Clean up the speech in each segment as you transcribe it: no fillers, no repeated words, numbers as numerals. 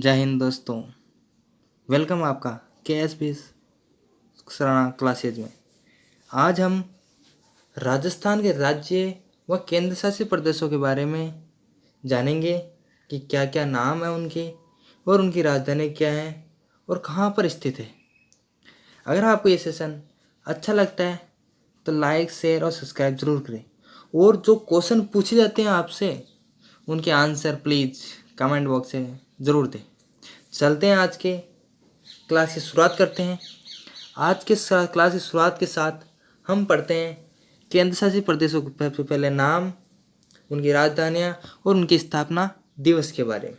जय हिंद दोस्तों। वेलकम आपका KSP सराना क्लासेज में। आज हम राजस्थान के राज्य व केंद्र शासित प्रदेशों के बारे में जानेंगे कि क्या क्या नाम है उनके और उनकी राजधानी क्या है और कहाँ पर स्थित है। अगर आपको ये सेशन अच्छा लगता है तो लाइक शेयर और सब्सक्राइब ज़रूर करें और जो क्वेश्चन पूछे जाते हैं आपसे उनके आंसर प्लीज़ कमेंट बॉक्स से ज़रूर दें। चलते हैं आज के क्लास की शुरुआत करते हैं। आज के क्लास की शुरुआत के साथ हम पढ़ते हैं केंद्र शासित प्रदेशों के पहले नाम, उनकी राजधानियाँ और उनकी स्थापना दिवस के बारे में।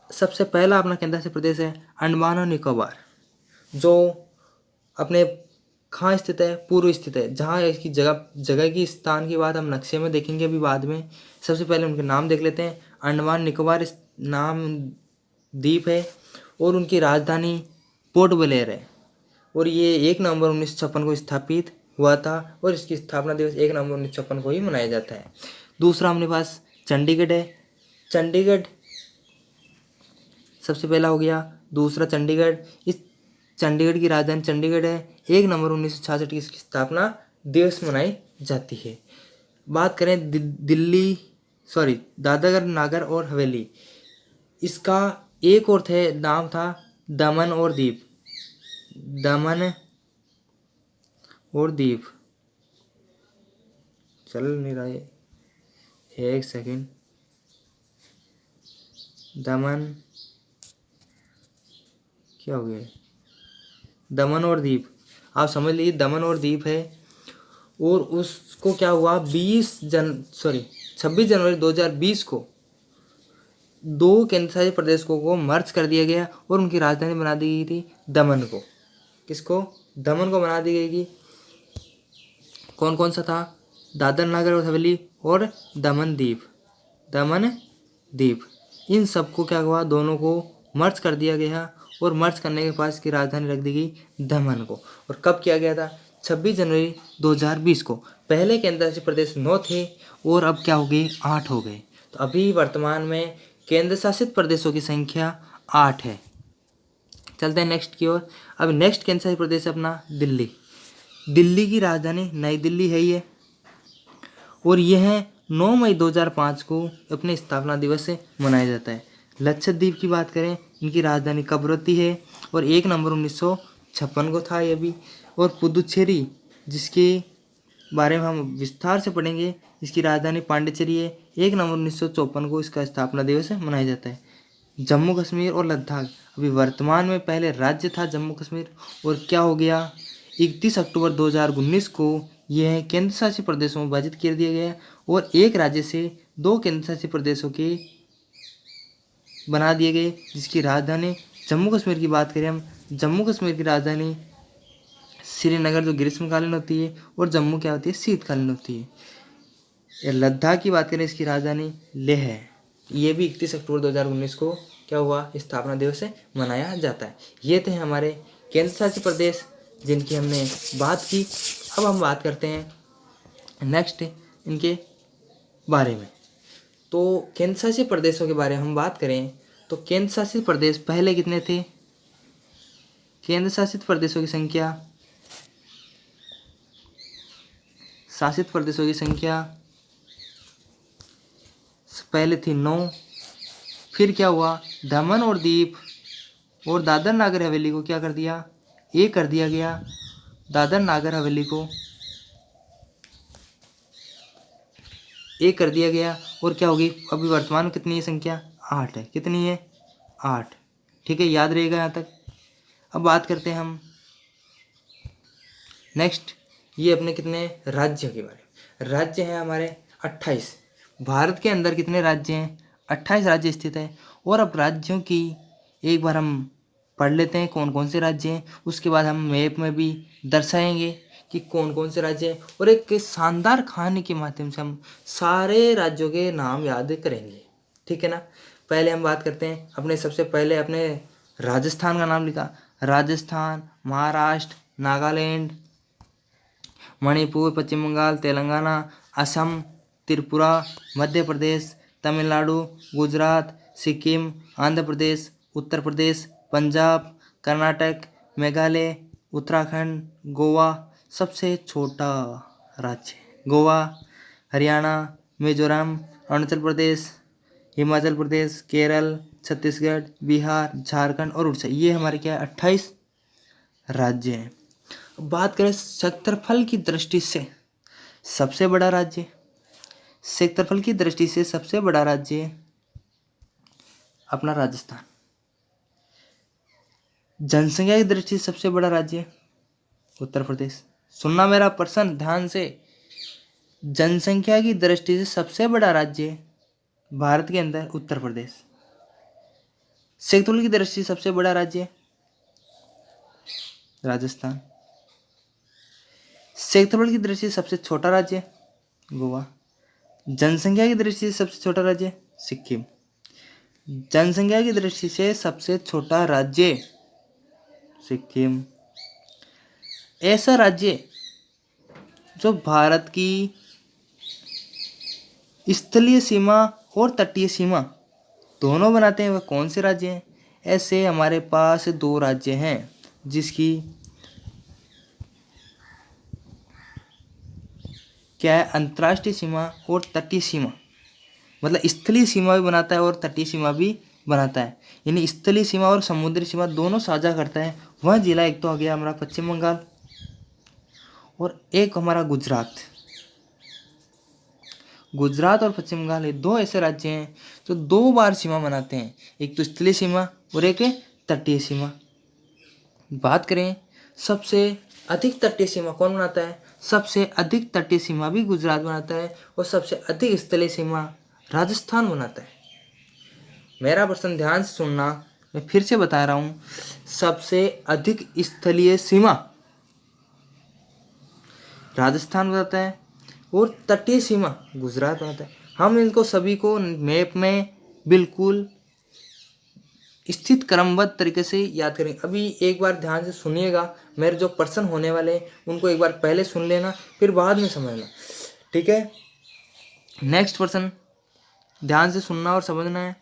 सबसे पहला अपना केंद्र शासित प्रदेश है अंडमान और निकोबार, जो अपने कहाँ स्थित है? पूर्व स्थित है। जहाँ इसकी जगह की स्थान की बात हम नक्शे में देखेंगे अभी बाद में। सबसे पहले उनके नाम देख लेते हैं। अंडमान निकोबार नाम द्वीप है और उनकी राजधानी पोर्ट ब्लेयर है और ये 1 नवंबर 1956 को स्थापित हुआ था और इसकी स्थापना दिवस 1 नवंबर 1956 को ही मनाया जाता है। दूसरा हमारे पास चंडीगढ़ है। चंडीगढ़ सबसे पहला हो गया। दूसरा चंडीगढ़, इस चंडीगढ़ की राजधानी चंडीगढ़ है। 1 नवंबर 1966 की इसकी स्थापना दिवस मनाई जाती है। बात करें दादर नागर और हवेली, इसका एक और थे नाम था दमन और दीप। दमन और दीप चल नहीं रहा है, एक सेकंड। दमन क्या हो गया? दमन और दीप, आप समझ लीजिए दमन और दीप है। और उसको क्या हुआ 26 जनवरी 2020 को 2 केंद्र शासित प्रदेशों को मर्ज कर दिया गया और उनकी राजधानी बना दी गई थी दमन को। किसको? दमन को बना दी गई थी। कौन कौन सा था? दादर नागर और हवेली और दमन द्वीप। दमन द्वीप इन सबको क्या हुआ? दोनों को मर्ज कर दिया गया और मर्ज करने के बाद इसकी राजधानी रख दी गई दमन को। और कब किया गया था? 26 जनवरी 2020 को। पहले केंद्र शासित प्रदेश 9 थे और अब क्या हो गए? 8 हो गए। तो अभी वर्तमान में केंद्र शासित प्रदेशों की संख्या 8 है। चलते हैं नेक्स्ट की ओर। अब नेक्स्ट केंद्र शासित प्रदेश है अपना दिल्ली। दिल्ली की राजधानी नई दिल्ली है ये और यह 9 मई 2005 को अपने स्थापना दिवस से मनाया जाता है। लक्षद्वीप की बात करें, इनकी राजधानी कवरत्ती है और 1 नवंबर 1956 को था ये भी। और पुदुचेरी, जिसके बारे में हम विस्तार से पढ़ेंगे, इसकी राजधानी पांडिचेरी है। 1 नवंबर 1954 को इसका स्थापना दिवस मनाया जाता है। जम्मू कश्मीर और लद्दाख अभी वर्तमान में, पहले राज्य था जम्मू कश्मीर और क्या हो गया? 31 अक्टूबर 2019 को यह केंद्र शासित प्रदेशों में विभाजित कर दिया गया और एक राज्य से 2 केंद्र शासित प्रदेशों के बना दिए गए, जिसकी राजधानी जम्मू कश्मीर की बात करें हम, जम्मू कश्मीर की राजधानी श्रीनगर जो ग्रीष्मकालीन होती है और जम्मू क्या होती है? शीतकालीन होती है। लद्दाख की बात करें, इसकी राजधानी लेह है। ये भी 31 अक्टूबर 2019 को क्या हुआ? स्थापना दिवस से मनाया जाता है। ये थे हमारे केंद्र शासित प्रदेश जिनकी हमने बात की। अब हम बात करते हैं नेक्स्ट इनके बारे में। तो केंद्र शासित प्रदेशों के बारे में हम बात करें तो केंद्र शासित प्रदेश पहले कितने थे? केंद्र शासित प्रदेशों की संख्या, शासित प्रदेशों की संख्या पहले थी 9। फिर क्या हुआ? दमन और दीप और दादर नागर हवेली को क्या कर दिया? एक कर दिया गया। दादर नागर हवेली को एक कर दिया गया और क्या होगी? अभी वर्तमान में कितनी है संख्या? 8 है। कितनी है? 8। ठीक है, याद रहेगा यहाँ तक। अब बात करते हैं हम नेक्स्ट, ये अपने कितने राज्य के बारे में। राज्य हैं हमारे 28। भारत के अंदर कितने राज्य हैं? 28 राज्य स्थित है। और अब राज्यों की एक बार हम पढ़ लेते हैं कौन कौन से राज्य हैं, उसके बाद हम मैप में भी दर्शाएंगे कि कौन कौन से राज्य हैं और एक शानदार कहानी के माध्यम से हम सारे राज्यों के नाम याद करेंगे। ठीक है ना? पहले हम बात करते हैं अपने, सबसे पहले अपने राजस्थान का नाम लिखा। राजस्थान, महाराष्ट्र, नागालैंड, मणिपुर, पश्चिम बंगाल, तेलंगाना, असम, त्रिपुरा, मध्य प्रदेश, तमिलनाडु, गुजरात, सिक्किम, आंध्र प्रदेश, उत्तर प्रदेश, पंजाब, कर्नाटक, मेघालय, उत्तराखंड, गोवा। सबसे छोटा राज्य गोवा, हरियाणा, मिजोरम, अरुणाचल प्रदेश, हिमाचल प्रदेश, केरल, छत्तीसगढ़, बिहार, झारखंड और उड़ीसा। ये हमारे क्या है 28 राज्य हैं। अब बात करें क्षेत्रफल की दृष्टि से सबसे बड़ा राज्य, क्षेत्रफल की दृष्टि से सबसे बड़ा राज्य अपना राजस्थान। जनसंख्या की दृष्टि से सबसे बड़ा राज्य उत्तर प्रदेश। सुनना मेरा प्रश्न ध्यान से, जनसंख्या की दृष्टि से सबसे बड़ा राज्य भारत के अंदर उत्तर प्रदेश। क्षेत्रफल की दृष्टि से सबसे बड़ा राज्य राजस्थान। क्षेत्रफल की दृष्टि से सबसे छोटा राज्य गोवा। जनसंख्या की दृष्टि से सबसे छोटा राज्य सिक्किम। जनसंख्या की दृष्टि से सबसे छोटा राज्य सिक्किम। ऐसा राज्य जो भारत की स्थलीय सीमा और तटीय सीमा दोनों बनाते हैं, वह कौन से राज्य हैं? ऐसे हमारे पास 2 राज्य हैं जिसकी क्या है अंतर्राष्ट्रीय सीमा और तटीय सीमा, मतलब स्थलीय सीमा भी बनाता है और तटीय सीमा भी बनाता है। यानी स्थलीय सीमा और समुद्री सीमा दोनों साझा करता है। वह जिला एक तो आ गया हमारा पश्चिम बंगाल और एक हमारा गुजरात। गुजरात और पश्चिम बंगाल ये 2 ऐसे राज्य हैं जो 2 बार सीमा बनाते हैं, एक तो स्थलीय सीमा और एक तटीय सीमा। बात करें सबसे अधिक तटीय सीमा कौन बनाता है? सबसे अधिक तटीय सीमा भी गुजरात बनाता है और सबसे अधिक स्थलीय सीमा राजस्थान बनाता है। मेरा प्रश्न ध्यान से सुनना, मैं फिर से बता रहा हूँ, सबसे अधिक स्थलीय सीमा राजस्थान बनाता है और तटीय सीमा गुजरात बनाता है। हम इनको सभी को मैप में बिल्कुल स्थित क्रमबद्ध तरीके से याद करेंगे। अभी एक बार ध्यान से सुनिएगा, मेरे जो प्रश्न होने वाले हैं उनको एक बार पहले सुन लेना, फिर बाद में समझना, ठीक है। नेक्स्ट प्रश्न ध्यान से सुनना और समझना है।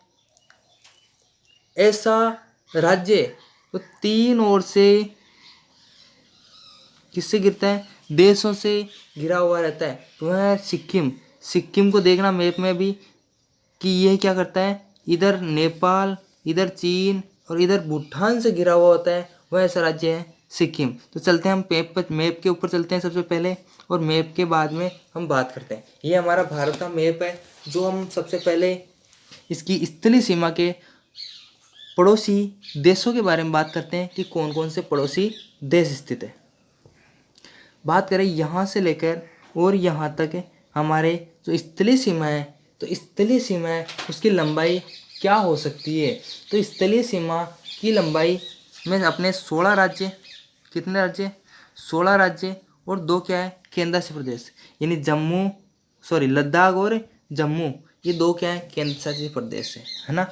ऐसा राज्य तो 3 ओर से किससे गिरता है? देशों से घिरा हुआ रहता है, तो वह है सिक्किम। सिक्किम को देखना मैप में भी कि यह क्या करता है, इधर नेपाल, इधर चीन और इधर भूटान से घिरा हुआ होता है, वह ऐसा राज्य है सिक्किम। तो चलते हैं हम मैप के ऊपर चलते हैं सबसे पहले, और मैप के बाद में हम बात करते हैं। ये हमारा भारत का मैप है, जो हम सबसे पहले इसकी स्थलीय सीमा के पड़ोसी देशों के बारे में बात करते हैं कि कौन कौन से पड़ोसी देश स्थित है। बात करें यहाँ से लेकर और यहाँ तक हमारे जो स्थलीय सीमा है, तो स्थलीय सीमा है उसकी लंबाई क्या हो सकती है? तो स्थलीय सीमा की लंबाई में अपने 16 राज्य, कितने राज्य? 16 राज्य और 2 क्या है केंद्र शासित प्रदेश, यानी लद्दाख और जम्मू, ये 2 क्या है केंद्र शासित प्रदेश है ना।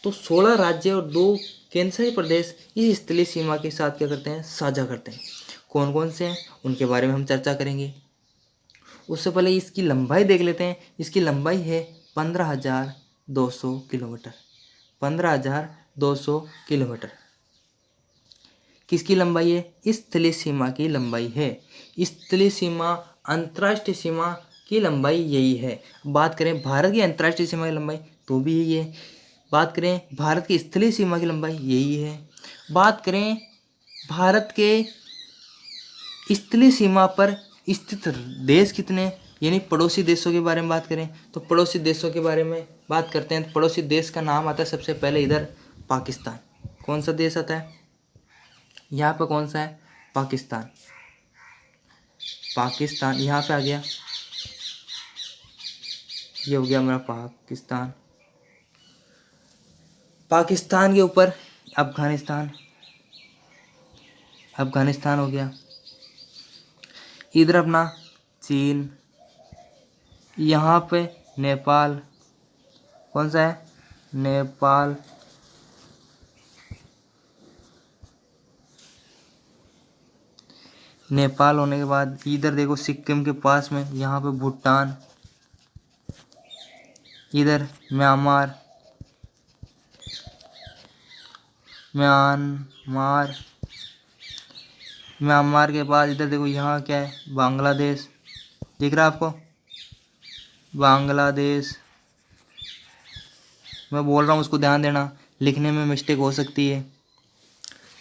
तो 16 राज्य और 2 केंद्र शासित प्रदेश इस स्थलीय सीमा के साथ क्या करते हैं, साझा करते हैं। कौन कौन से हैं उनके बारे में हम चर्चा करेंगे। उससे पहले इसकी लंबाई देख लेते हैं। इसकी लंबाई है 15,200 किलोमीटर। 15,200 किलोमीटर किसकी लंबाई है? स्थलीय सीमा की लंबाई है। स्थलीय सीमा अंतर्राष्ट्रीय सीमा की लंबाई यही है। बात करें भारत की अंतर्राष्ट्रीय सीमा की लंबाई तो भी यही है। बात करें भारत की स्थलीय सीमा की लंबाई यही है। बात करें भारत के स्थलीय सीमा पर स्थित देश कितने, यानी पड़ोसी देशों के बारे में बात करें तो पड़ोसी देशों के बारे में बात करते हैं। तो पड़ोसी देश का नाम आता है सबसे पहले इधर पाकिस्तान। कौन सा देश आता है यहाँ पर? कौन सा है? पाकिस्तान। पाकिस्तान यहाँ पे आ गया, ये हो गया हमारा पाकिस्तान। पाकिस्तान के ऊपर अफगानिस्तान, अफगानिस्तान हो गया। इधर अपना चीन, यहाँ पे नेपाल, कौन सा है? नेपाल। नेपाल होने के बाद इधर देखो सिक्किम के पास में यहाँ पे भूटान, इधर म्यांमार, म्यांमार, म्यांमार के बाद इधर देखो यहाँ क्या है, बांग्लादेश, दिख रहा है आपको, बांग्लादेश। मैं बोल रहा हूँ उसको ध्यान देना, लिखने में मिस्टेक हो सकती है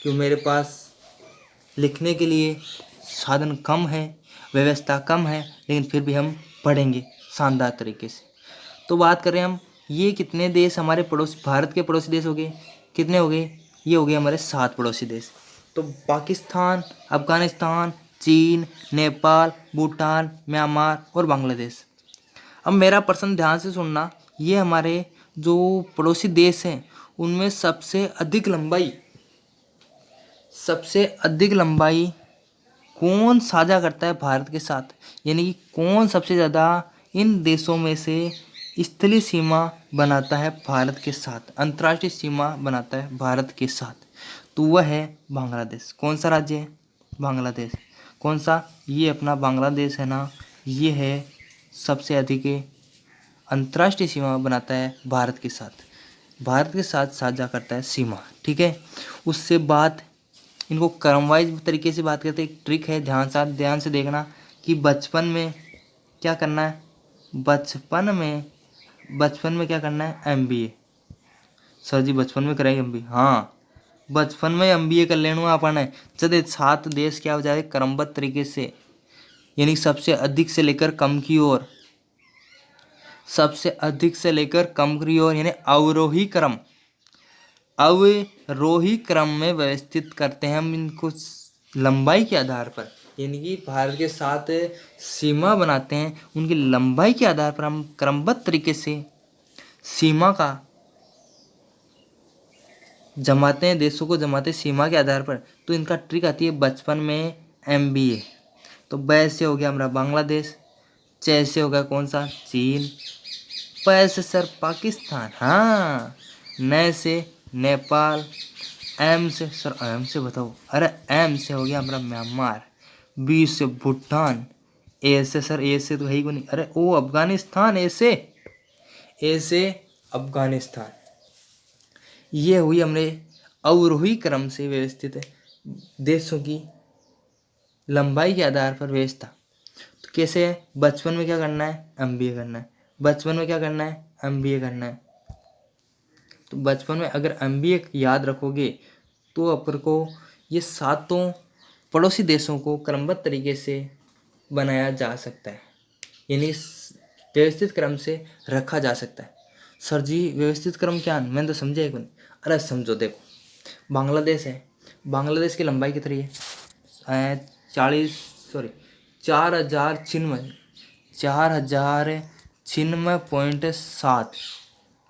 क्योंकि मेरे पास लिखने के लिए साधन कम है, व्यवस्था कम है, लेकिन फिर भी हम पढ़ेंगे शानदार तरीके से। तो बात करें हम, ये कितने देश हमारे पड़ोसी, भारत के पड़ोसी देश हो गए, कितने हो गए, ये हो गए हमारे 7 पड़ोसी देश। तो पाकिस्तान, अफगानिस्तान, चीन, नेपाल, भूटान, म्यांमार और बांग्लादेश। अब मेरा प्रश्न ध्यान से सुनना, ये हमारे जो पड़ोसी देश हैं उनमें सबसे अधिक लंबाई कौन साझा करता है भारत के साथ, यानी कि कौन सबसे ज़्यादा इन देशों में से स्थलीय सीमा बनाता है भारत के साथ, अंतर्राष्ट्रीय सीमा बनाता है भारत के साथ, तो वह है बांग्लादेश। कौन सा राज्य है, बांग्लादेश। कौन सा, ये अपना बांग्लादेश है ना, ये है सबसे अधिक अंतर्राष्ट्रीय सीमा बनाता है भारत के साथ साझा करता है सीमा, ठीक है। उससे बात, इनको क्रमवाइज तरीके से बात करते हैं। एक ट्रिक है, ध्यान से देखना कि बचपन में क्या करना है, बचपन में क्या करना है, MBA। सर जी बचपन में करेंगे MBA, हाँ बचपन में MBA कर लेना अपन है। चले 7 देश क्या हो जाए क्रमबद्ध तरीके से, यानी सबसे अधिक से लेकर कम की ओर, यानी अवरोही क्रम में व्यवस्थित करते हैं हम इनको लंबाई के आधार पर, यानी कि भारत के साथ सीमा बनाते हैं, उनकी लंबाई के आधार पर हम क्रमबद्ध तरीके से सीमा का जमाते हैं, देशों को जमाते हैं सीमा के आधार पर। तो इनका ट्रिक आती है बचपन में MBA। तो ब से हो गया हमारा बांग्लादेश, च से हो गया कौन सा, चीन, प से सर पाकिस्तान, हाँ, न से नेपाल, M से सर, M से बताओ, अरे M से हो गया हमारा म्यांमार, B से भूटान, A से सर, A से तो है ही को नहीं, अरे ओ अफगानिस्तान, A से अफगानिस्तान। ये हुई हमने अवरोही क्रम से व्यवस्थित देशों की लंबाई के आधार पर व्यवस्था। तो कैसे है, बचपन में क्या करना है, MBA करना है, बचपन में क्या करना है, MBA करना है। तो बचपन में अगर MBA याद रखोगे तो अपन को ये 7 पड़ोसी देशों को क्रमबद्ध तरीके से बनाया जा सकता है, यानी व्यवस्थित क्रम से रखा जा सकता है। सर जी व्यवस्थित क्रम क्या, मैंने तो समझा ही नहीं। अरे समझो, देखो बांग्लादेश है, बांग्लादेश की लंबाई कितनी है, 4096.7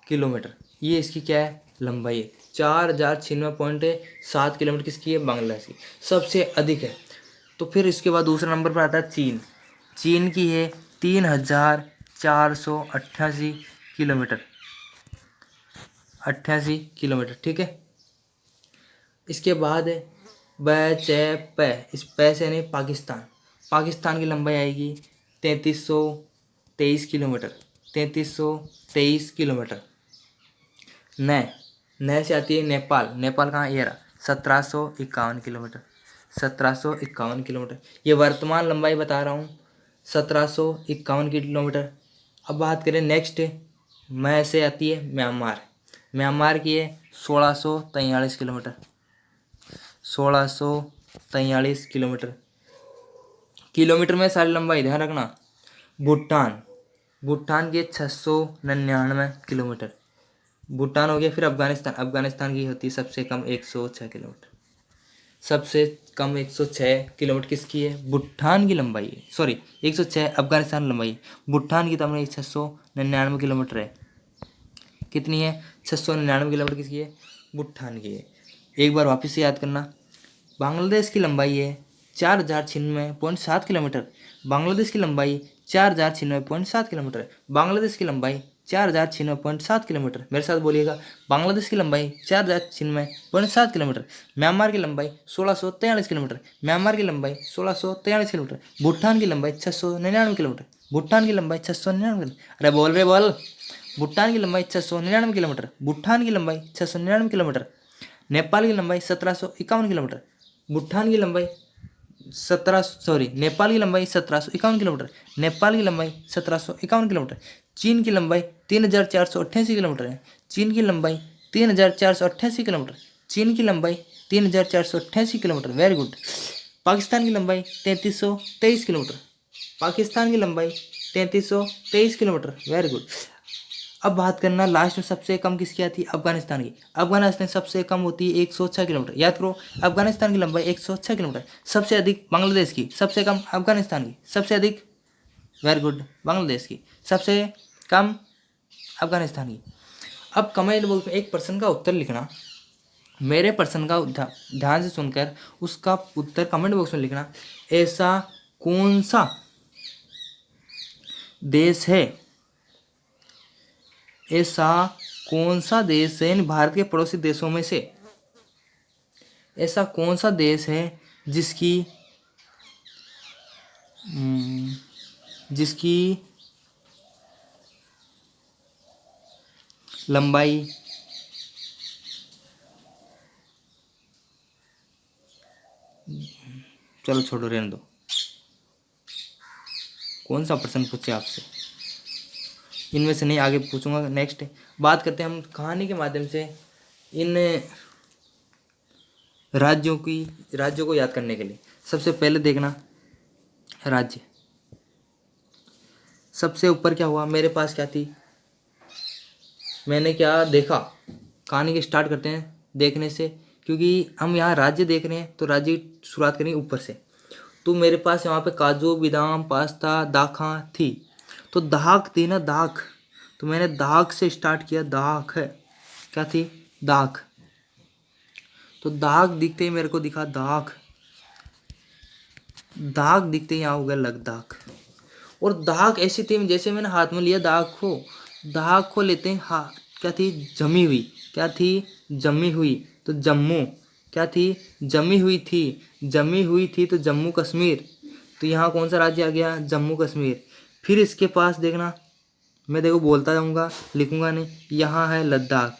किलोमीटर, ये इसकी क्या है, लंबाई है। 4096.7 किलोमीटर किसकी है, बांग्लादेश की सबसे अधिक है। तो फिर इसके बाद दूसरा नंबर पर आता है चीन की है 3488 किलोमीटर, 88 किलोमीटर, ठीक है। इसके बाद इस पै से नहीं, पाकिस्तान की लंबाई आएगी 3323 किलोमीटर, 3323 किलोमीटर। न से आती है नेपाल कहाँ, ये रहा 1751 किलोमीटर, 1751 किलोमीटर, ये वर्तमान लंबाई बता रहा हूँ, 1751 किलोमीटर। अब बात करें नेक्स्ट, मैं से आती है म्यांमार की है 1643 किलोमीटर, 1643 किलोमीटर। किलोमीटर में सारी लंबाई ध्यान रखना। भूटान की 699 किलोमीटर, भूटान हो गया। फिर अफगानिस्तान की होती है सबसे कम 106 किलोमीटर, सबसे कम 106 किलोमीटर किसकी है, भूटान की लंबाई है, सॉरी 106 अफगानिस्तान की लंबाई है। भूटान की तो हमने 699 किलोमीटर है, कितनी है, 699 किलोमीटर किसकी है, भूटान की है। एक बार वापस से याद करना, बांग्लादेश की लंबाई है 4096.7 किलोमीटर, बांग्लादेश की लंबाई 4096.7 किलोमीटर, बांग्लादेश की लंबाई 4096.7 किलोमीटर। मेरे साथ बोलिएगा, बांग्लादेश की लंबाई 4096.7 किलोमीटर, म्यांमार की लंबाई 1643 किलोमीटर, म्यांमार की लंबाई 1643 किलोमीटर, भूटान की लंबाई 699 किलोमीटर, भूटान की लंबाई 699 किलोमीटर। अरे बोल, भूटान की लंबाई 699 किलोमीटर, भूटान की लंबाई 699 किलोमीटर। नेपाल की लंबाई 1751 किलोमीटर। भूटान की लंबाई नेपाल की लंबाई 1751 किलोमीटर। नेपाल की लंबाई 1751 किलोमीटर। चीन की लंबाई 3488 किलोमीटर है। चीन की लंबाई 3488 किलोमीटर। चीन की लंबाई 3488 किलोमीटर। Very good. पाकिस्तान की लंबाई 3323 किलोमीटर। पाकिस्तान की लंबाई 3323 किलोमीटर। Very good. अब बात करना लास्ट में सबसे कम किसकी आती है? अफगानिस्तान की। अफगानिस्तान सबसे कम होती है 106 किलोमीटर। याद करो, अफगानिस्तान की लंबाई 106 किलोमीटर। सबसे अधिक बांग्लादेश की, सबसे कम अफगानिस्तान की, सबसे अधिक वेरी गुड बांग्लादेश की, सबसे कम अफगानिस्तान की। अब कमेंट बॉक्स में एक प्रश्न का उत्तर लिखना। मेरे प्रश्न का ध्यान से सुनकर उसका उत्तर कमेंट बॉक्स में लिखना। ऐसा कौन सा देश है, ऐसा कौन सा देश है इन भारत के पड़ोसी देशों में से, ऐसा कौन सा देश है जिसकी जिसकी लंबाई चलो छोड़ो, रहने दो। कौन सा प्रश्न पूछे आपसे, इनमें से नहीं, आगे पूछूंगा। नेक्स्ट बात करते हैं हम कहानी के माध्यम से इन राज्यों को याद करने के लिए। सबसे पहले देखना राज्य। सबसे ऊपर क्या हुआ, मेरे पास क्या थी, मैंने क्या देखा। कहानी के स्टार्ट करते हैं देखने से, क्योंकि हम यहाँ राज्य देख रहे हैं तो राज्य की शुरुआत करेंगे ऊपर से। तो मेरे पास यहाँ पे काजू बादाम पास्ता दाखा थी, तो दाख थी ना, दाख। तो मैंने दाख से स्टार्ट किया। दाख है क्या थी, दाख। तो दाख दिखते ही मेरे को दिखा दाख। दाख दिखते ही यहाँ हो गया लद्दाख। और दाख ऐसी थी, जैसे मैंने हाथ में लिया दाख को लेते हैं। हाँ क्या थी, जमी हुई। क्या थी, जमी हुई। तो जम्मू क्या थी, जमी हुई थी। जमी हुई थी तो जम्मू कश्मीर। तो यहाँ कौन सा राज्य आ गया, जम्मू कश्मीर। फिर इसके पास देखना, मैं देखो बोलता जाऊँगा, लिखूंगा नहीं। यहाँ है लद्दाख।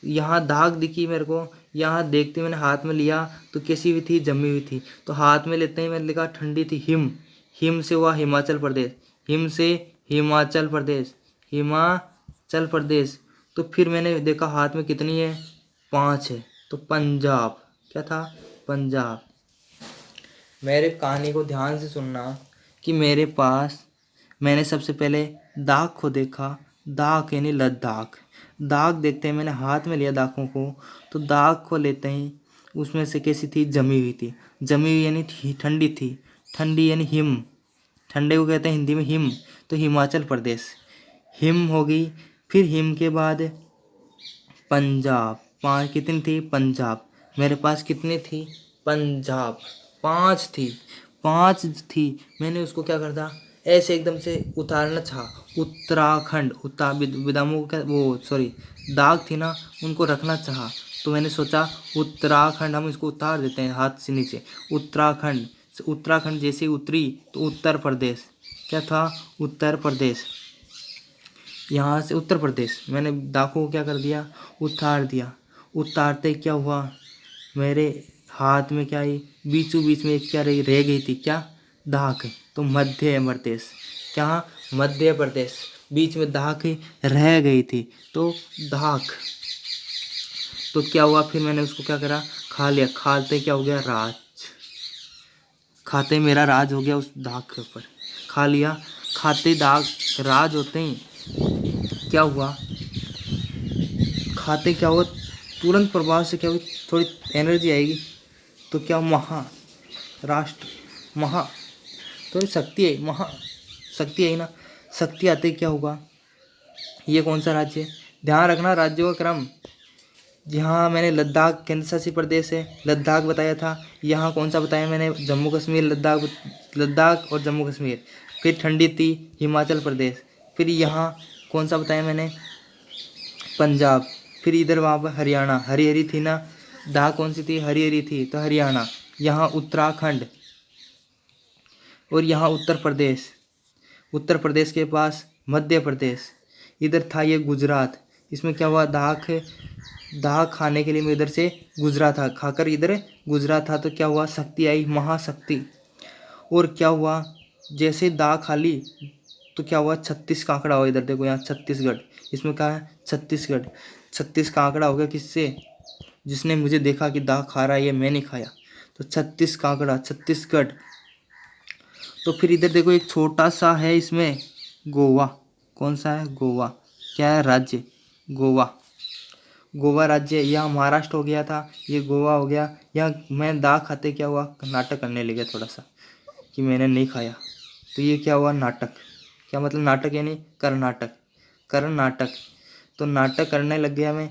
यहाँ दाग दिखी मेरे को। यहाँ देखते मैंने हाथ में लिया तो कैसी हुई थी, जमी हुई थी। तो हाथ में लेते ही मैंने लिखा ठंडी थी, हिम। हिम से हुआ हिमाचल प्रदेश। हिम से हिमाचल प्रदेश, हिमाचल प्रदेश। तो फिर मैंने देखा हाथ में कितनी है, 5 है। तो पंजाब क्या था, पंजाब। मेरे कहानी को ध्यान से सुनना कि मेरे पास मैंने सबसे पहले दाग को देखा। दाग यानी लद्दाख। दाग देखते ही मैंने हाथ में लिया दाखों को। तो दाग को लेते ही उसमें से कैसी थी, जमी हुई थी। जमी हुई यानी ठंडी थी। ठंडी यानी हिम। ठंडे को कहते हैं हिंदी में हिम। तो हिमाचल प्रदेश, हिम होगी। फिर हिम के बाद पंजाब। 5 कितनी थी, पंजाब। मेरे पास कितनी थी, पंजाब 5 थी। 5 थी, मैंने उसको क्या करता, ऐसे एकदम से उतारना चाहा। उत्तराखंड, विदामों का वो सॉरी दाग थी ना, उनको रखना चाहा। तो मैंने सोचा उत्तराखंड, हम इसको उतार देते हैं हाथ से नीचे। उत्तराखंड। उत्तराखंड जैसे उतरी तो उत्तर प्रदेश क्या था, उत्तर प्रदेश। यहाँ से उत्तर प्रदेश, मैंने दाखों को क्या कर दिया, उतार दिया। उतारते क्या हुआ, मेरे हाथ में क्या आई, बीचों बीच में एक क्या रह गई थी, क्या, दाख। तो मध्य प्रदेश, क्या, मध्य प्रदेश। बीच में दाख रह गई थी तो दाख। तो क्या हुआ, फिर मैंने उसको क्या करा, खा लिया। खाते क्या हो गया, राज। खाते मेरा राज हो गया उस दाग के ऊपर, खा लिया। खाते दाग राज होते ही क्या हुआ, खाते क्या हुआ, तुरंत प्रभाव से क्या हुई, थोड़ी एनर्जी आएगी। तो क्या, महाराष्ट्र। महा थोड़ी शक्ति है, महा शक्ति है ना। शक्ति आते ही क्या होगा, ये कौन सा राज्य है, ध्यान रखना राज्यों का क्रम। यहाँ मैंने लद्दाख केंद्र शासित प्रदेश है, लद्दाख बताया था। यहाँ कौन सा बताया मैंने, जम्मू कश्मीर, लद्दाख और जम्मू कश्मीर। फिर ठंडी थी, हिमाचल प्रदेश। फिर यहाँ कौन सा बताया मैंने, पंजाब। फिर इधर वहाँ पर हरियाणा, हरी हरी थी ना, दाह कौन सी थी, हरी हरी थी तो हरियाणा। यहाँ उत्तराखंड और यहाँ उत्तर प्रदेश। उत्तर प्रदेश के पास मध्य प्रदेश। इधर था ये गुजरात, इसमें क्या हुआ, दाग खाने के लिए मैं इधर से गुजरा था, खाकर इधर गुजरा था, तो क्या हुआ, शक्ति आई, महाशक्ति। और क्या हुआ, जैसे दाग खा ली तो क्या हुआ, 36 का आंकड़ा हुआ। इधर देखो यहाँ छत्तीसगढ़, इसमें कहा है छत्तीसगढ़, 36 का आंकड़ा हो गया किससे, जिसने मुझे देखा कि दाग खा रहा है, ये मैं नहीं खाया, तो 36 का आंकड़ा, छत्तीसगढ़। तो फिर इधर देखो एक छोटा सा है इसमें, गोवा। कौन सा है, गोवा। क्या है, राज्य, गोवा। गोवा राज्य, यहाँ महाराष्ट्र हो गया था, ये गोवा हो गया। यहाँ मैं दाग खाते क्या हुआ, नाटक करने लगे थोड़ा सा कि मैंने नहीं खाया, तो ये क्या हुआ, नाटक। क्या मतलब नाटक, यानी कर्नाटक, कर्नाटक। तो नाटक करने लग गया मैं,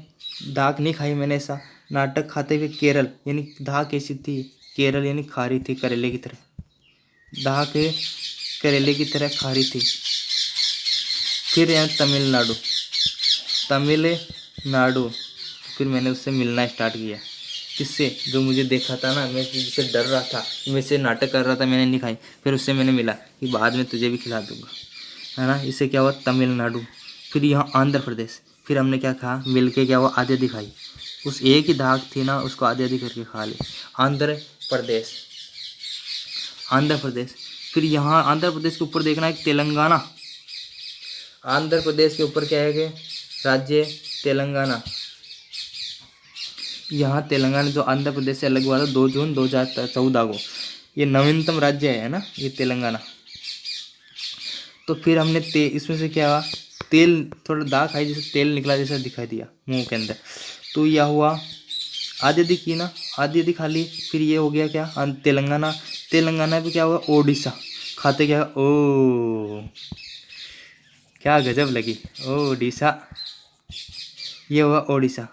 दाग नहीं खाई मैंने, ऐसा नाटक खाते हुए केरल, यानी दाग कैसी थी, केरल यानी खारी थी, करेले की तरह, दाग करेले की तरह खारी थी। फिर यहाँ तमिलनाडु, तमिलनाडु। फिर मैंने उससे मिलना स्टार्ट किया, किससे, जो मुझे देखा था ना, मैं जिससे डर रहा था, मैं से नाटक कर रहा था, मैंने नहीं खाई, फिर उससे मैंने मिला कि बाद में तुझे भी खिला दूंगा, है ना। इससे क्या हुआ, तमिलनाडु। फिर यहाँ आंध्र प्रदेश, फिर हमने क्या कहा, मिल के क्या हुआ, आधी आधी खाई, उस एक ही दाग थी ना, उसको आधी आधी करके खा ली। आंध्र प्रदेश, आंध्र प्रदेश। फिर यहाँ आंध्र प्रदेश के ऊपर देखना है तेलंगाना, आंध्र प्रदेश के ऊपर क्या है कि राज्य तेलंगाना। यहाँ तेलंगाना जो आंध्र प्रदेश से अलग हुआ था 2 जून 2014 को, ये नवीनतम राज्य है ना ये तेलंगाना। तो फिर हमने इसमें से क्या हुआ, तेल थोड़ा दाग खाई, जैसे तेल निकला जैसा दिखाई दिया मुंह के अंदर, तो यह हुआ, आधी आधी की ना, आधी आधी खा ली। फिर ये हो गया क्या, तेलंगाना। तेलंगाना पे क्या हुआ, ओडिशा। खाते क्या, ओ क्या गजब लगी, ओडिशा। ये हुआ ओडिशा।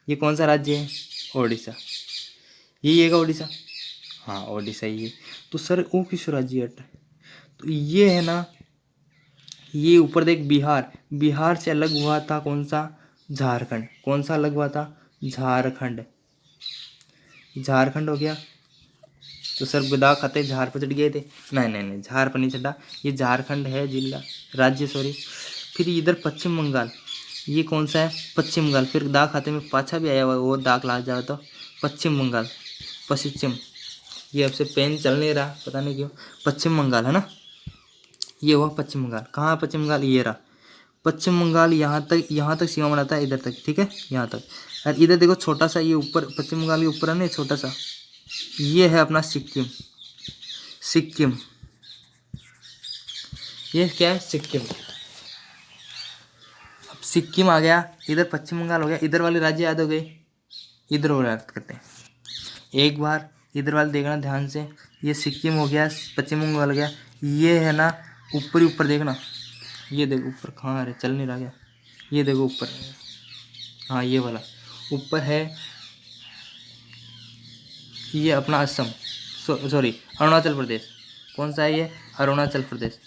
ये कौन सा राज्य है, ओडिशा। यही है का ओडिशा, हाँ ओडिशा ही है। तो सर वो किस राज्य है, तो ये है ना, ये ऊपर देख बिहार, बिहार से अलग हुआ था कौन सा, झारखंड। कौन सा अलग हुआ था, झारखंड, झारखंड हो गया। तो सर दाग खाते झार पर चढ़ गए थे, नहीं नहीं नहीं, झार पर नहीं चढ़ा, ये झारखंड है जिला, राज्य सॉरी। फिर इधर पश्चिम बंगाल, ये कौन सा है, पश्चिम बंगाल। फिर दाग खाते में पाछा भी आया हुआ, वो दाग ला जाए तो पश्चिम बंगाल, पश्चिम। ये अब से पेन चल नहीं रहा, पता नहीं क्यों, पश्चिम बंगाल है ना, ये हुआ पश्चिम बंगाल। कहाँ है पश्चिम बंगाल, ये रहा पश्चिम बंगाल। यहाँ तक सीमा बनाता है, इधर तक, ठीक है, यहाँ तक। और इधर देखो छोटा सा, ये ऊपर पश्चिम बंगाल के ऊपर है ना छोटा सा, ये है अपना सिक्किम, सिक्किम। ये क्या है, सिक्किम। अब सिक्किम आ गया, इधर पश्चिम बंगाल हो गया, इधर वाले राज्य याद हो गए, इधर और याद करते हैं एक बार, इधर वाले देखना ध्यान से। ये सिक्किम हो गया, पश्चिम बंगाल हो गया, ये है ना ऊपर ही ऊपर देखना, ये देखो ऊपर कहाँ है, चल नहीं रहा क्या, ये देखो ऊपर, हाँ ये वाला ऊपर है, ये अपना असम, सॉरी अरुणाचल प्रदेश। कौन सा है ये, अरुणाचल प्रदेश,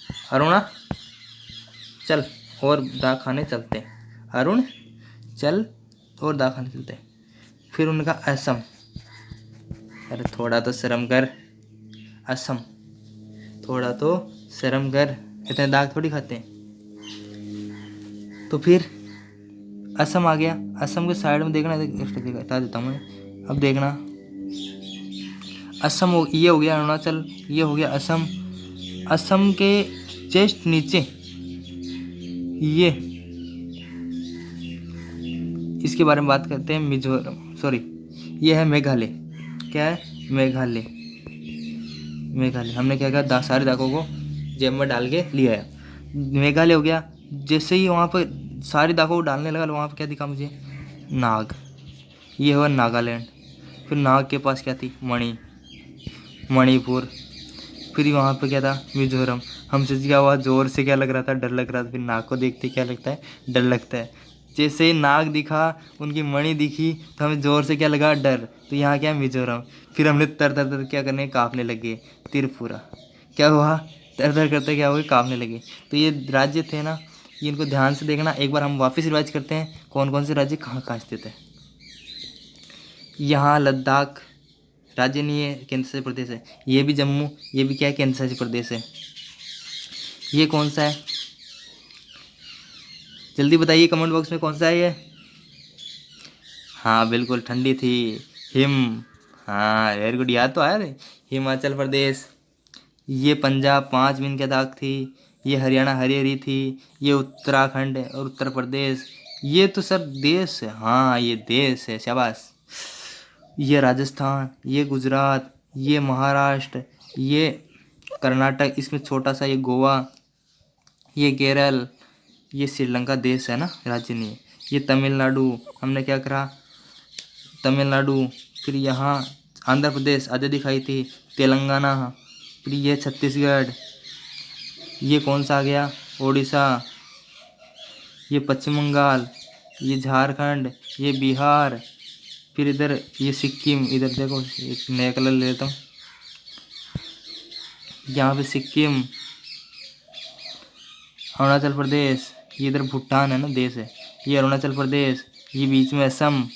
चल और दाग खाने चलते हैं, अरुण चल और दाग खाने चलते हैं। फिर उनका असम, अरे थोड़ा तो शर्म कर, असम, थोड़ा तो शर्म कर, इतने दाग थोड़ी खाते हैं। तो फिर असम आ गया, असम के साइड में देखना, हटा देता हूँ मैं, अब देखना असम ये हो गया अरुणाचल, ये हो गया असम। असम के जस्ट नीचे ये, इसके बारे में बात करते हैं, मिजोरम, सॉरी ये है मेघालय। क्या है, मेघालय, मेघालय। हमने क्या किया, सारे दागों को जेब में डाल के लिया है, मेघालय हो गया। जैसे ही वहाँ पर सारी दागों को डालने लगा, वहाँ पर क्या दिखा मुझे, नाग, ये हुआ नागालैंड। फिर नाग के पास क्या थी, मणिपुर। फिर वहाँ पे क्या था, मिजोरम। हमसे क्या हुआ, जोर से क्या लग रहा था, डर लग रहा था। फिर नाग को देखते क्या लगता है, डर लगता है। जैसे ही नाग दिखा, उनकी मणि दिखी, तो हमें जोर से क्या लगा, डर। तो यहाँ क्या, मिजोरम। फिर हमने तर तर तर क्या करने, काँपने लगे। त्रिपुरा, क्या हुआ, तर तर करते क्या हुआ, काँपने लगे। तो ये राज्य थे ना, ये इनको ध्यान से देखना। एक बार हम वापस रिवाइज करते हैं, कौन कौन से राज्य कहाँ कहाँ स्थित है। यहाँ लद्दाख राज्य नहीं है, केंद्र शासित प्रदेश है। ये भी जम्मू, ये भी क्या है, केंद्र शासित प्रदेश है। ये कौन सा है, जल्दी बताइए कमेंट बॉक्स में कौन सा है ये। हाँ बिल्कुल ठंडी थी। हिम। हाँ वेरी गुड, याद तो आया थे। हिमाचल प्रदेश। ये पंजाब 5 दिन के दाग थी। ये हरियाणा हरी हरी थी। ये उत्तराखंड और उत्तर प्रदेश। ये तो सर देश है, हाँ ये देश है, शाबाश। ये राजस्थान, ये गुजरात, ये महाराष्ट्र, ये कर्नाटक, इसमें छोटा सा ये गोवा, ये केरल, ये श्रीलंका देश है ना, राज्य नहीं है। ये तमिलनाडु, हमने क्या करा, तमिलनाडु। फिर यहाँ आंध्र प्रदेश आधे दिखाई थी, तेलंगाना। फिर ये छत्तीसगढ़, ये कौन सा आ गया, उड़ीसा। ये पश्चिम बंगाल, ये झारखंड, ये बिहार। फिर इधर ये सिक्किम, इधर देखो एक नया कलर ले लेता हूँ, यहाँ पे सिक्किम। अरुणाचल प्रदेश, ये इधर भूटान है ना, देश है। ये अरुणाचल प्रदेश, ये बीच में असम।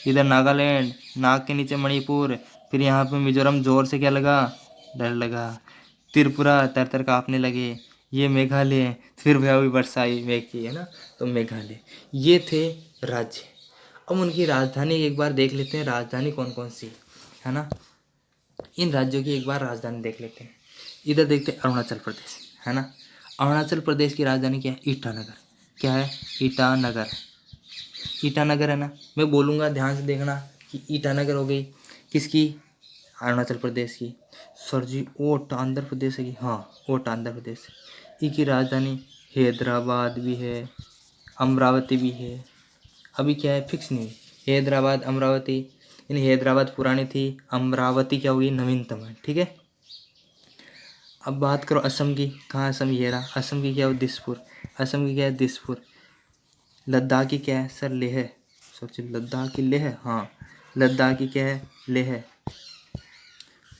इधर नागालैंड, नाग के नीचे मणिपुर। फिर यहाँ पे मिजोरम, जोर से क्या लगा, डर लगा। त्रिपुरा, तर तर काँपने लगे। ये मेघालय, फिर भी वर्षा आई मेघ की, है ना, तो मेघालय। ये थे राज्य। अब उनकी राजधानी एक बार देख लेते हैं, राजधानी कौन कौन सी है ना। इन राज्यों की एक बार राजधानी देख लेते हैं। इधर देखते हैं अरुणाचल प्रदेश, है ना। अरुणाचल प्रदेश की राजधानी क्या है, ईटानगर। क्या है, ईटानगर। ईटानगर है ना। मैं बोलूँगा ध्यान से देखना कि ईटानगर हो गई किसकी, अरुणाचल प्रदेश की। सर जी ओट आंध्र प्रदेश है कि, हाँ ओट आंध्र प्रदेश। इसकी राजधानी हैदराबाद भी है, अमरावती भी है। अभी क्या है, फिक्स नहीं है, हैदराबाद अमरावती। यानी हैदराबाद पुरानी थी, अमरावती क्या हुई, नवीनतम है, ठीक है। अब बात करो असम की, कहाँ असम, ये रहा। असम की क्या हो, दिसपुर। असम की क्या है, दिसपुर। लद्दाख की क्या है सर, लेह। सोचिए लद्दाख की लेह, हाँ लद्दाख की क्या है, लेह।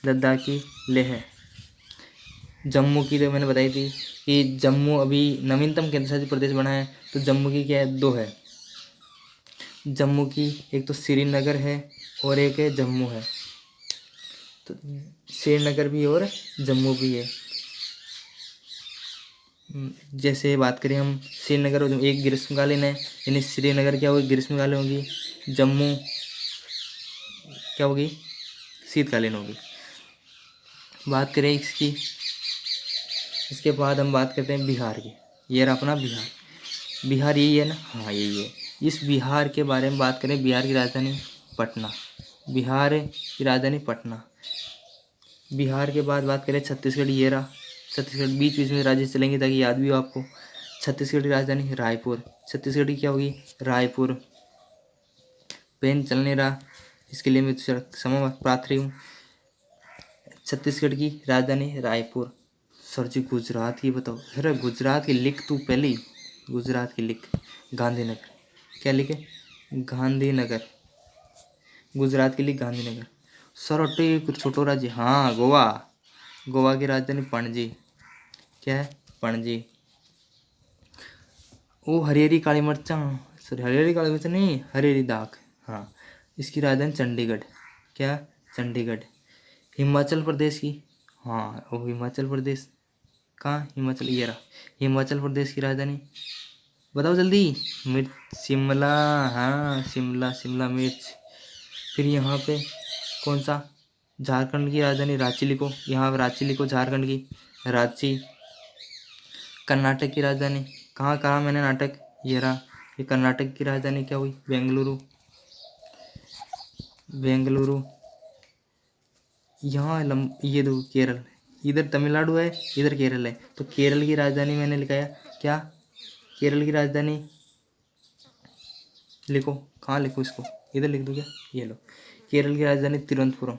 लद्दाख की लेह। जम्मू की तो मैंने बताई थी कि जम्मू अभी नवीनतम केंद्र शासित प्रदेश बना है, तो जम्मू की क्या है, 2 है। जम्मू की एक तो श्रीनगर है और एक है जम्मू है। तो श्रीनगर भी और जम्मू भी है। जैसे बात करें हम श्रीनगर और एक ग्रीष्मकालीन है, यानी श्रीनगर क्या होगी, ग्रीष्मकालीन होगी। जम्मू क्या होगी, शीतकालीन होगी। बात करें इसकी, इसके बाद हम बात करते हैं बिहार की। ये रहा अपना बिहार। बिहार यही है ना, हाँ यही है। इस बिहार के बारे में बात करें, बिहार की राजधानी पटना। बिहार की राजधानी पटना। बिहार के बाद बात करें छत्तीसगढ़, ये रहा छत्तीसगढ़। बीच बीच में राज्य चलेंगे ताकि याद भी हो आपको। छत्तीसगढ़ की राजधानी रायपुर। छत्तीसगढ़ की क्या होगी, रायपुर। पेन चल नहीं रहा, इसके लिए मैं क्षमा प्रार्थी हूँ। छत्तीसगढ़ की राजधानी रायपुर। सर जी गुजरात की बताओ, अरे गुजरात की लिख तू पहले ही। गुजरात की लिख, गांधीनगर। क्या लिखे, गांधीनगर। गुजरात की लिख गांधीनगर। सर अट्टे कुछ छोटो राज्य, हाँ गोवा। गोवा की राजधानी पणजी। क्या है, पणजी। ओ हरी हरी काली मिर्चा, सॉरी हरी हरी काली मिर्चा नहीं, हरी हरी दाग, हाँ। इसकी राजधानी चंडीगढ़। क्या, चंडीगढ़। हिमाचल प्रदेश की, हाँ वो हिमाचल प्रदेश कहाँ, हिमाचल, ये रहा। हिमाचल प्रदेश की राजधानी बताओ जल्दी, मिर्च, शिमला। हाँ शिमला, शिमला मिर्च। फिर यहाँ पे कौन सा, झारखंड की राजधानी रांची लिखो, यहाँ पे रांची लिखो, झारखंड की रांची। कर्नाटक की राजधानी, कहाँ कहा मैंने नाटक, ये रहा। ये कर्नाटक की राजधानी क्या हुई, बेंगलुरु। बेंगलुरु। यहाँ ये दो केरल। इधर तमिलनाडु है, इधर केरल है, तो केरल की राजधानी मैंने लिखाया क्या, केरल की राजधानी लिखो, कहाँ लिखो इसको, इधर लिख दो क्या, ये लो। केरल की राजधानी तिरुवनंतपुरम।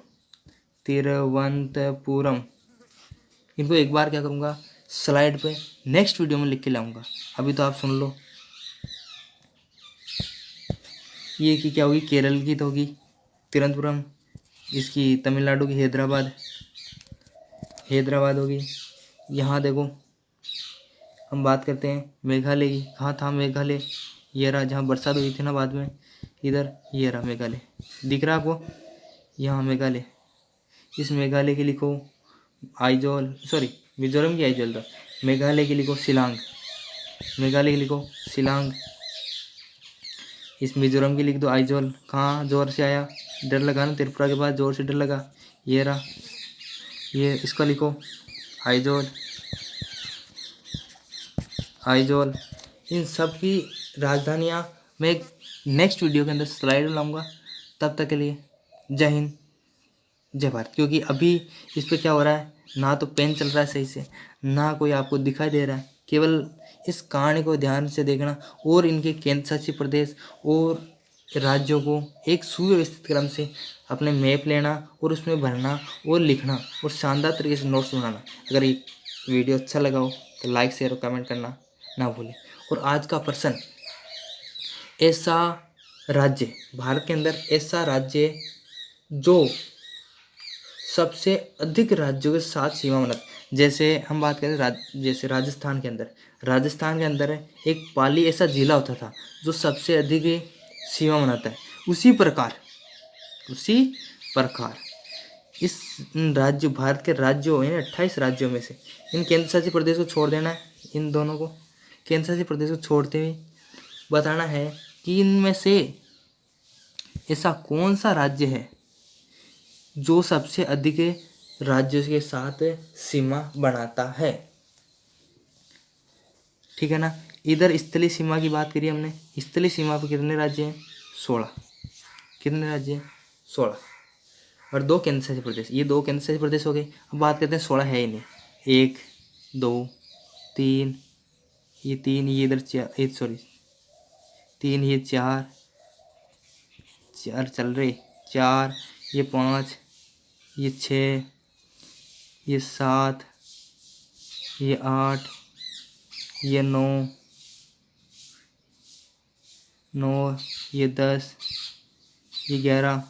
तिरुवनंतपुरम। इनको एक बार क्या करूँगा, स्लाइड पे नेक्स्ट वीडियो में लिख के लाऊंगा, अभी तो आप सुन लो। ये की क्या होगी, केरल की तो होगी तिरुवनंतपुरम। इसकी तमिलनाडु की हैदराबाद, हैदराबाद होगी। यहाँ देखो हम बात करते हैं मेघालय की, कहाँ था मेघालय, ये रहा जहाँ बरसात हुई थी ना बाद में, इधर ये रहा मेघालय, दिख रहा आपको, यहाँ मेघालय। इस मेघालय की लिखो आइजोल, सॉरी मिजोरम की आइजोल था, मेघालय की लिखो शिलांग। मेघालय की लिखो शिलांग। इस मिजोरम की लिख दो आइजोल। कहाँ जोर से आया, डर लगा ना, त्रिपुरा के बाद जोर से डर लगा, ये रहा, ये इसका लिखो आइजोल, आइजोल। इन सब की राजधानियाँ मैं एक नेक्स्ट वीडियो के अंदर स्लाइड लाऊंगा। तब तक के लिए जय हिंद जय भारत। क्योंकि अभी इस पे क्या हो रहा है, ना तो पेन चल रहा है सही से, ना कोई आपको दिखाई दे रहा है। केवल इस कहानी को ध्यान से देखना और इनके केंद्र शासित प्रदेश और राज्यों को एक सुव्यवस्थित क्रम से अपने मैप लेना और उसमें भरना और लिखना और शानदार तरीके से नोट्स बनाना। अगर ये वीडियो अच्छा लगा हो तो लाइक शेयर और कमेंट करना ना भूलें। और आज का प्रश्न, ऐसा राज्य भारत के अंदर ऐसा राज्य जो सबसे अधिक राज्यों के साथ सीमा बनाता, जैसे हम बात करें जैसे राजस्थान के अंदर एक पाली ऐसा जिला होता था जो सबसे अधिक सीमा बनाता है। उसी प्रकार इस राज्य भारत के राज्यों इन 28 राज्यों में से इन केंद्र शासित प्रदेश को छोड़ देना है। इन दोनों को केंद्र शासित प्रदेश को छोड़ते हुए बताना है कि इनमें से ऐसा कौन सा राज्य है जो सबसे अधिक राज्यों के साथ सीमा बनाता है। ठीक है ना। इधर स्थलीय सीमा की बात करी हमने, स्थलीय सीमा पर कितने राज्य हैं, 16। कितने राज्य हैं, 16 और 2 केंद्र शासित प्रदेश। ये 2 केंद्र शासित प्रदेश हो गए। अब बात करते हैं 16 है ही नहीं, 1 2 3, ये 3, ये इधर 4, सॉरी 3, ये 4 चल रहे, 4, ये 5, ये 6, ये 7, ये 8, ये 9, ये 10, ये 11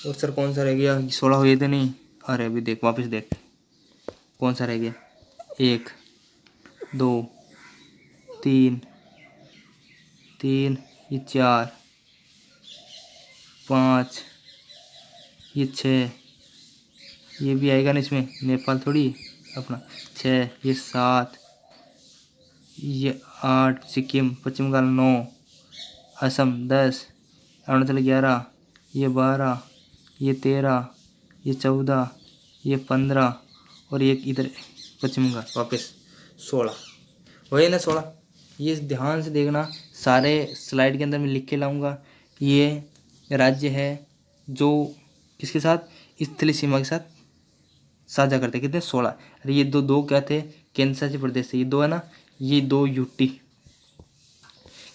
और सर कौन सा रह गया, 16 हुए थे नहीं। अरे अभी देख, वापस देख कौन सा रह गया, 1 2 3, ये 4 5, ये 6, ये भी आएगा ना इसमें, नेपाल थोड़ी अपना, 6, ये 7, ये 8, सिक्किम पश्चिम बंगाल 9, असम 10, अरुणाचल 11, ये 12, ये 13, ये 14, ये 15 और ये इधर पश्चिम बंगाल वापस 16 वही ना 16। ये ध्यान से देखना, सारे स्लाइड के अंदर मैं लिख के लाऊंगा। ये राज्य है जो किसके साथ, स्थलीय सीमा के साथ साझा करते हैं। कितने, 16। अरे ये दो क्या थे, केंद्र शासित प्रदेश थे, ये 2 है ना, ये 2 यूटी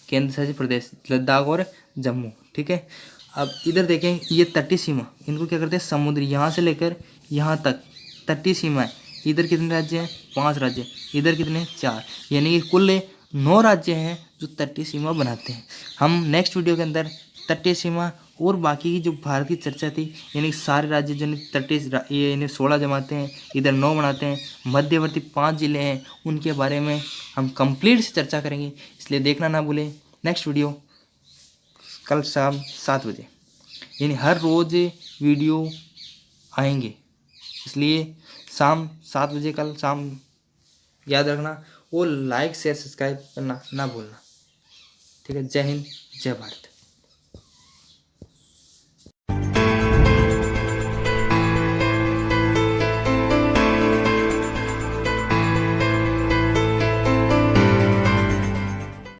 केंद्र शासित प्रदेश, लद्दाख और जम्मू। ठीक है। अब इधर देखें, ये तटीय सीमा, इनको क्या करते हैं, समुद्र यहाँ से लेकर यहाँ तक तटीय सीमा है। इधर कितने राज्य हैं, 5 राज्य। इधर कितने, 4, यानी कि कुल 9 राज्य हैं जो तटीय सीमा बनाते हैं। हम नेक्स्ट वीडियो के अंदर तटीय सीमा और बाकी की जो भारत की चर्चा थी, यानी सारे राज्य जो तटीय ये इन्हें 16 जमाते हैं, इधर 9 बनाते हैं, मध्यवर्ती 5 जिले हैं, उनके बारे में हम कंप्लीट से चर्चा करेंगे। इसलिए देखना ना भूलें नेक्स्ट वीडियो कल शाम 7 बजे, यानी हर रोज़ वीडियो आएंगे। इसलिए शाम 7 बजे कल शाम याद रखना, और लाइक शेयर सब्सक्राइब करना ना भूलना। ठीक है। जय हिंद जय भारत।